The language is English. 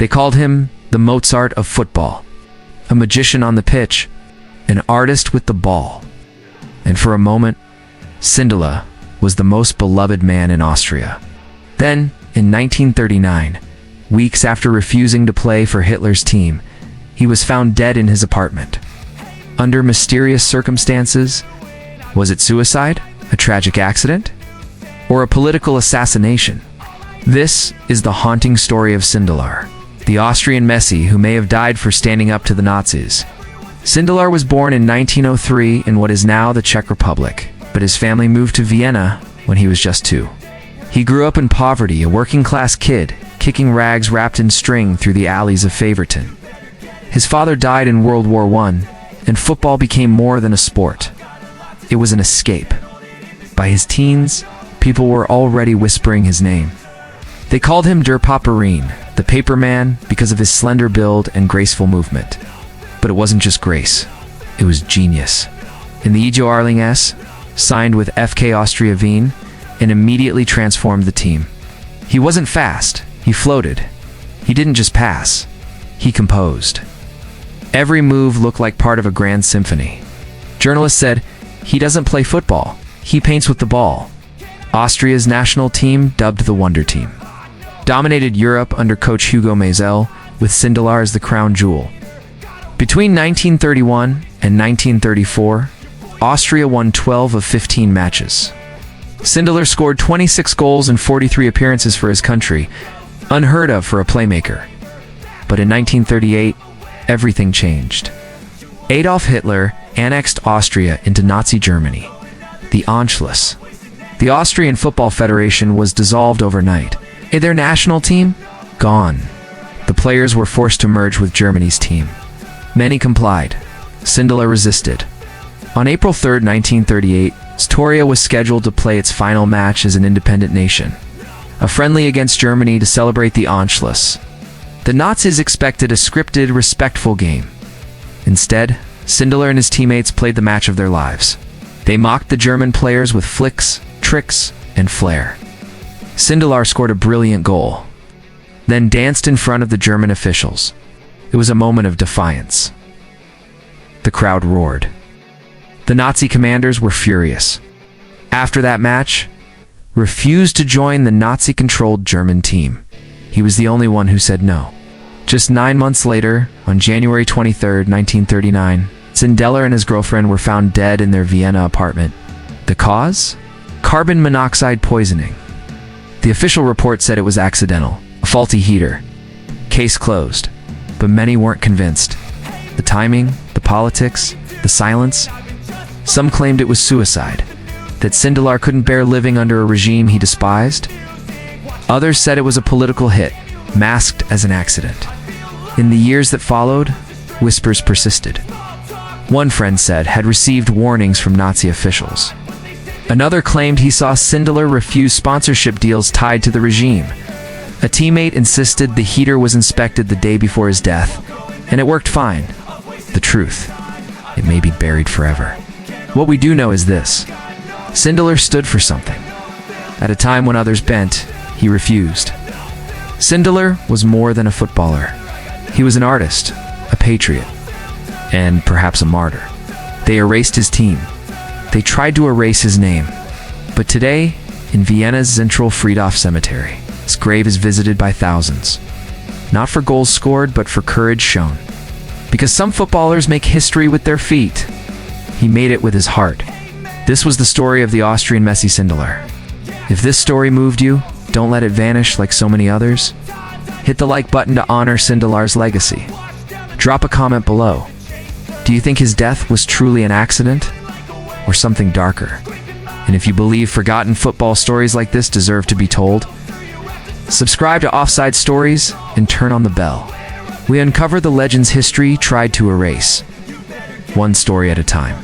They called him the Mozart of football, a magician on the pitch, an artist with the ball. And for a moment, Sindelar was the most beloved man in Austria. Then, in 1939, weeks after refusing to play for Hitler's team, he was found dead in his apartment. Under mysterious circumstances. Was it suicide, a tragic accident, or a political assassination? This is the haunting story of Sindelar, the Austrian Messi who may have died for standing up to the Nazis. Sindelar was born in 1903 in what is now the Czech Republic, but his family moved to Vienna when he was just 2. He grew up in poverty, a working-class kid, kicking rags wrapped in string through the alleys of Faverton. His father died in World War I, and football became more than a sport. It was an escape. By his teens, people were already whispering his name. They called him Der Paperin, the paper man, because of his slender build and graceful movement. But it wasn't just grace, it was genius. In the Ijo Arling S, signed with FK Austria Wien, and immediately transformed the team. He wasn't fast, he floated. He didn't just pass, he composed. Every move looked like part of a grand symphony. Journalists said, "He doesn't play football, he paints with the ball." Austria's national team, dubbed the Wonder Team, dominated Europe under coach Hugo Mazel, with Sindelar as the crown jewel. Between 1931 and 1934, Austria won 12 of 15 matches. Sindelar scored 26 goals in 43 appearances for his country, unheard of for a playmaker. But in 1938, everything changed. Adolf Hitler annexed Austria into Nazi Germany, the Anschluss. The Austrian Football Federation was dissolved overnight. Their national team? Gone. The players were forced to merge with Germany's team. Many complied. Sindelar resisted. On April 3, 1938, Austria was scheduled to play its final match as an independent nation, a friendly against Germany to celebrate the Anschluss. The Nazis expected a scripted, respectful game. Instead, Sindelar and his teammates played the match of their lives. They mocked the German players with flicks, tricks, and flair. Sindelar scored a brilliant goal, then danced in front of the German officials. It was a moment of defiance. The crowd roared. The Nazi commanders were furious. After that match, refused to join the Nazi-controlled German team. He was the only one who said no. Just 9 months later, on January 23, 1939, Sindelar and his girlfriend were found dead in their Vienna apartment. The cause? Carbon monoxide poisoning. The official report said it was accidental, a faulty heater. Case closed, but many weren't convinced. The timing, the politics, the silence. Some claimed it was suicide, that Sindelar couldn't bear living under a regime he despised. Others said it was a political hit, masked as an accident. In the years that followed, whispers persisted. One friend said had received warnings from Nazi officials. Another claimed he saw Sindelar refuse sponsorship deals tied to the regime. A teammate insisted the heater was inspected the day before his death, and it worked fine. The truth, it may be buried forever. What we do know is this: Sindelar stood for something. At a time when others bent, he refused. Sindelar was more than a footballer. He was an artist, a patriot, and perhaps a martyr. They erased his team. They tried to erase his name. But today, in Vienna's Central Friedhof Cemetery, his grave is visited by thousands. Not for goals scored, but for courage shown. Because some footballers make history with their feet. He made it with his heart. This was the story of the Austrian Messi Sindelar. If this story moved you, don't let it vanish like so many others. Hit the like button to honor Sindelar's legacy. Drop a comment below. Do you think his death was truly an accident? Or something darker? And if you believe forgotten football stories like this deserve to be told, subscribe to Offside Stories and turn on the bell. We uncover the legends history tried to erase, one story at a time.